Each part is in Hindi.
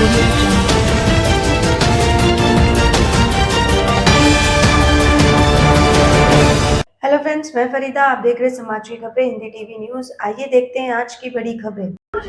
हेलो फ्रेंड्स, मैं फरीदा। आप देख रहे समाज की खबरें हिंदी टीवी न्यूज। आइए देखते हैं आज की बड़ी खबरें।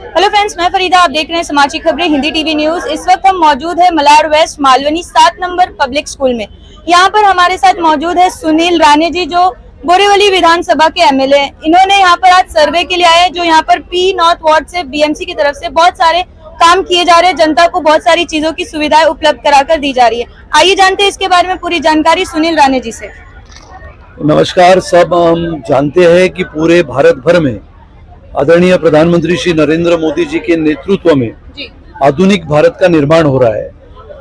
हेलो फ्रेंड्स, मैं फरीदा। आप देख रहे हैं समाज की खबरें हिंदी टीवी न्यूज। इस वक्त हम मौजूद है मलाड वेस्ट मालवनी 7 नंबर पब्लिक स्कूल में। यहाँ पर हमारे साथ मौजूद है सुनील राणे जी, जो बोरीवली विधानसभा के एमएलए हैं। इन्होंने यहाँ पर आज सर्वे के लिए आए, जो यहाँ पर पी नॉर्थ वार्ड से बीएमसी की तरफ से बहुत सारे काम किए जा रहे हैं। जनता को बहुत सारी चीजों की सुविधाएं उपलब्ध कराकर दी जा रही है। आइए जानते हैं इसके बारे में पूरी जानकारी सुनील राणे जी से। नमस्कार। सब हम जानते हैं कि पूरे भारत भर में आदरणीय प्रधानमंत्री श्री नरेंद्र मोदी जी के नेतृत्व में आधुनिक भारत का निर्माण हो रहा है,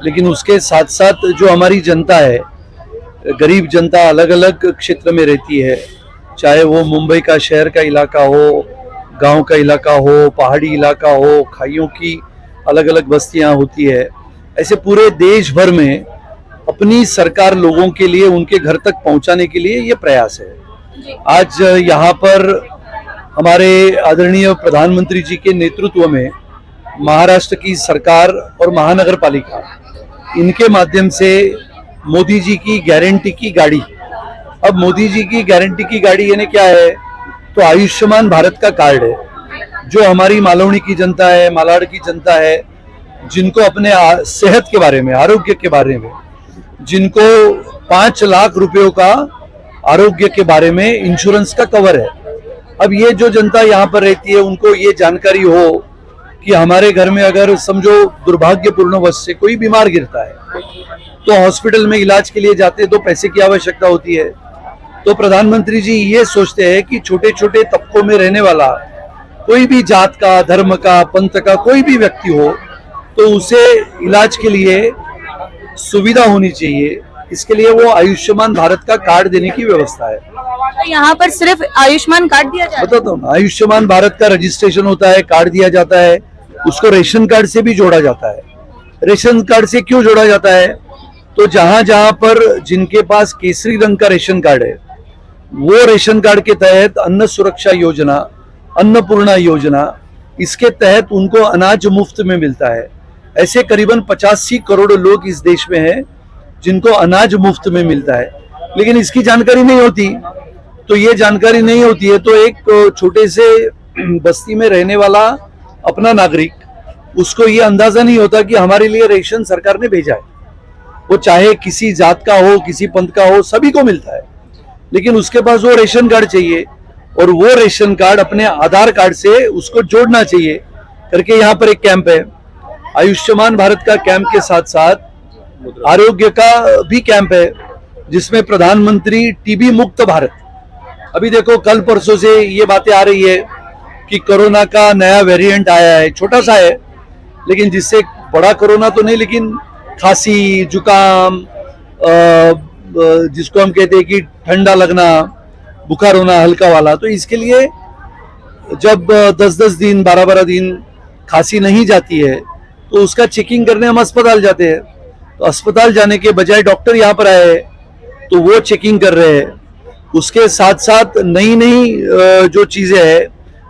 लेकिन उसके साथ साथ जो हमारी जनता है, गरीब जनता अलग अलग क्षेत्र में रहती है, चाहे वो मुंबई का शहर का इलाका हो, गांव का इलाका हो, पहाड़ी इलाका हो, खाइयों की अलग अलग बस्तियां होती है। ऐसे पूरे देश भर में अपनी सरकार लोगों के लिए उनके घर तक पहुंचाने के लिए ये प्रयास है। आज यहाँ पर हमारे आदरणीय प्रधानमंत्री जी के नेतृत्व में महाराष्ट्र की सरकार और महानगर पालिका, इनके माध्यम से मोदी जी की गारंटी की गाड़ी, अब मोदी जी की गारंटी की गाड़ी यानी क्या है, तो आयुष्मान भारत का कार्ड है, जो हमारी मालवनी की जनता है, मालाड की जनता है, जिनको अपने सेहत के बारे में, आरोग्य के बारे में, जिनको 5 लाख रुपयों का आरोग्य के बारे में इंश्योरेंस का कवर है। अब ये जो जनता यहाँ पर रहती है, उनको ये जानकारी हो कि हमारे घर में अगर समझो दुर्भाग्यपूर्ण वश से कोई बीमार गिरता है तो हॉस्पिटल में इलाज के लिए जाते हैं तो पैसे की आवश्यकता होती है। तो प्रधानमंत्री जी ये सोचते हैं कि छोटे छोटे तबकों में रहने वाला कोई भी जात का, धर्म का, पंथ का कोई भी व्यक्ति हो, तो उसे इलाज के लिए सुविधा होनी चाहिए। इसके लिए वो आयुष्मान भारत का कार्ड देने की व्यवस्था है। तो यहाँ पर सिर्फ आयुष्मान कार्ड दिया जाता है? बताता हूँ, आयुष्मान भारत का रजिस्ट्रेशन होता है, कार्ड दिया जाता है, उसको रेशन कार्ड से भी जोड़ा जाता है। रेशन कार्ड से क्यों जोड़ा जाता है, तो जहां जहां पर जिनके पास केसरी रंग का रेशन कार्ड है, वो रेशन कार्ड के तहत अन्न सुरक्षा योजना, अन्नपूर्णा योजना, इसके तहत उनको अनाज मुफ्त में मिलता है। ऐसे करीबन 85 करोड़ लोग इस देश में हैं जिनको अनाज मुफ्त में मिलता है, लेकिन इसकी जानकारी नहीं होती। तो ये जानकारी नहीं होती है तो एक छोटे से बस्ती में रहने वाला अपना नागरिक, उसको ये अंदाजा नहीं होता कि हमारे लिए रेशन सरकार ने भेजा है। वो चाहे किसी जात का हो, किसी पंथ का हो, सभी को मिलता है, लेकिन उसके पास वो रेशन कार्ड चाहिए और वो रेशन कार्ड अपने आधार कार्ड से उसको जोड़ना चाहिए करके यहाँ पर एक कैंप है। आयुष्मान भारत का कैंप के साथ साथ आरोग्य का भी कैंप है, जिसमें प्रधानमंत्री टीबी मुक्त भारत, अभी देखो कल परसों से ये बातें आ रही है कि कोरोना का नया वेरिएंट आया है, छोटा सा है, लेकिन जिससे बड़ा कोरोना तो नहीं, लेकिन खांसी, जुकाम, जिसको हम कहते हैं कि ठंडा लगना, बुखार होना हल्का वाला, तो इसके लिए जब 10-10 दिन, 12-12 दिन खांसी नहीं जाती है तो उसका चेकिंग करने हम अस्पताल जाते हैं। तो अस्पताल जाने के बजाय डॉक्टर यहाँ पर आए तो वो चेकिंग कर रहे हैं। उसके साथ साथ नई नई जो चीजें हैं,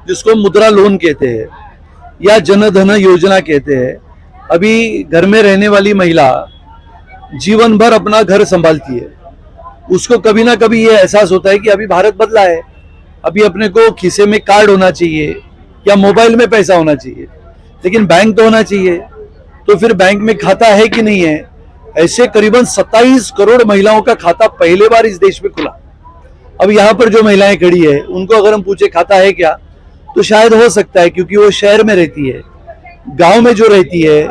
जिसको मुद्रा लोन कहते हैं या जन धन योजना कहते हैं, अभी घर में रहने वाली महिला जीवन भर अपना घर संभालती है, उसको कभी ना कभी ये एहसास होता है कि अभी भारत बदला है, अभी अपने को खीसे में कार्ड होना चाहिए या मोबाइल में पैसा होना चाहिए, लेकिन बैंक तो होना चाहिए। तो फिर बैंक में खाता है कि नहीं है, ऐसे करीबन 27 करोड़ महिलाओं का खाता पहले बार इस देश में खुला। अब यहाँ पर जो महिलाएं खड़ी है, उनको अगर हम पूछे खाता है क्या, तो शायद हो सकता है, क्योंकि वो शहर में रहती है, गांव में जो रहती है,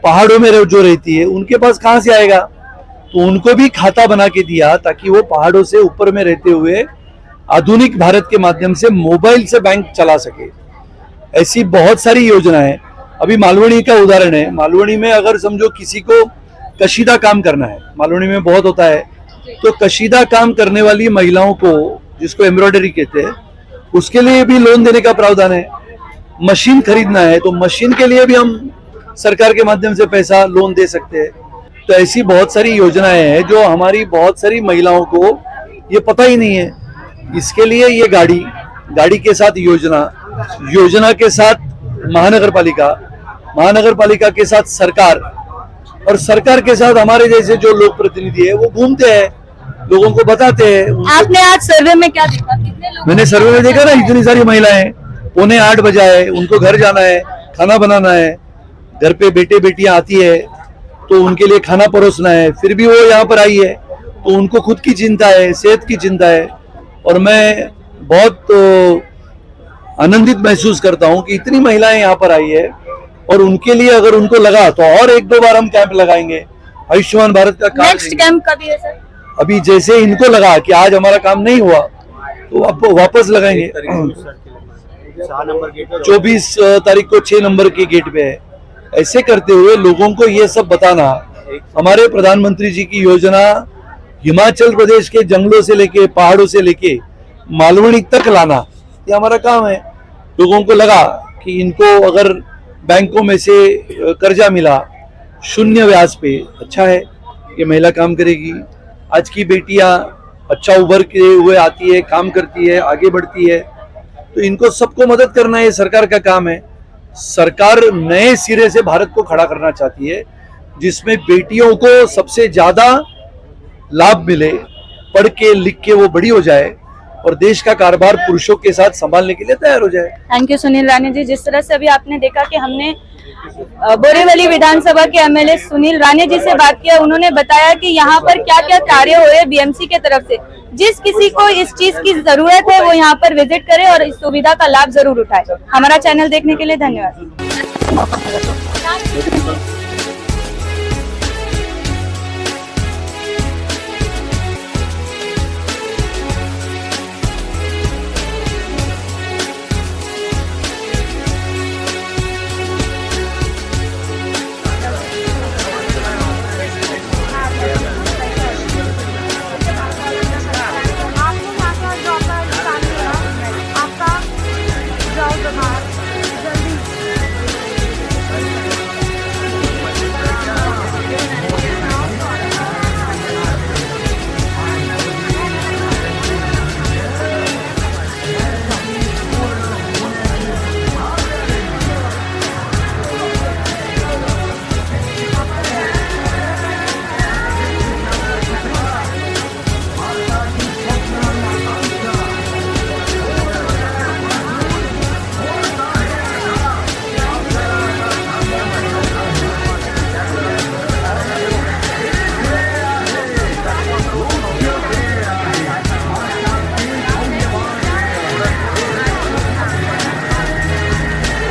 पहाड़ों में जो रहती है, उनके पास कहां से आएगा। तो उनको भी खाता बना के दिया ताकि वो पहाड़ों से ऊपर में रहते हुए आधुनिक भारत के माध्यम से मोबाइल से बैंक चला सके। ऐसी बहुत सारी योजनाएं। अभी मालवनी का उदाहरण है, मालवनी में अगर समझो किसी को कशीदा काम करना है, मालवनी में बहुत होता है, तो कशीदा काम करने वाली महिलाओं को, जिसको एम्ब्रॉयडरी कहते हैं, उसके लिए भी लोन देने का प्रावधान है। मशीन खरीदना है तो मशीन के लिए भी हम सरकार के माध्यम से पैसा लोन दे सकते हैं। तो ऐसी बहुत सारी योजनाएं हैं जो हमारी बहुत सारी महिलाओं को ये पता ही नहीं है। इसके लिए ये गाड़ी के साथ योजना के साथ महानगर पालिका महानगर पालिका के साथ सरकार और सरकार के साथ हमारे जैसे जो लोक प्रतिनिधि है वो घूमते हैं, लोगों को बताते हैं। आपने आज सर्वे में क्या देखा, कितने लोग? मैंने सर्वे में देखा ना, इतनी सारी महिलाएं, 7:45 बजा है, उनको घर जाना है, खाना बनाना है, घर पे बेटे बेटियां आती है तो उनके लिए खाना परोसना है, फिर भी वो यहाँ पर आई है तो उनको खुद की चिंता है, सेहत की चिंता है। और मैं बहुत आनंदित महसूस करता हूँ कि इतनी महिलाएं यहाँ पर आई है और उनके लिए अगर उनको लगा तो और 1-2 बार हम कैंप लगाएंगे। आयुष्मान भारत का कार्ड नेक्स्ट कैंप कभी है सर? अभी जैसे इनको लगा कि आज हमारा काम नहीं हुआ तो अब वापस लगाएंगे। 24 तारीख को 6 नंबर के गेट पे है। ऐसे करते हुए लोगों को ये सब बताना, हमारे प्रधानमंत्री जी की योजना हिमाचल प्रदेश के जंगलों से लेके पहाड़ों से लेके मालवनी तक लाना, ये हमारा काम है। लोगों को लगा कि इनको अगर बैंकों में से कर्जा मिला 0 ब्याज पे, अच्छा है, ये महिला काम करेगी। आज की बेटियां अच्छा उभर के हुए आती है, काम करती है, आगे बढ़ती है, तो इनको सबको मदद करना ये सरकार का काम है। सरकार नए सिरे से भारत को खड़ा करना चाहती है जिसमें बेटियों को सबसे ज्यादा लाभ मिले, पढ़ के लिख के वो बड़ी हो जाए और देश का कारोबार पुरुषों के साथ संभालने के लिए तैयार हो जाए। थैंक यू सुनील राणे जी। जिस तरह से अभी आपने देखा कि हमने बोरीवली विधानसभा के एमएलए सुनील राणे जी से बात किया, उन्होंने बताया कि यहाँ पर क्या क्या कार्य हो रहे हैं बीएमसी के तरफ से। जिस किसी को इस चीज की जरूरत है वो यहाँ पर विजिट करे और इस सुविधा का लाभ जरूर उठाए। हमारा चैनल देखने के लिए धन्यवाद।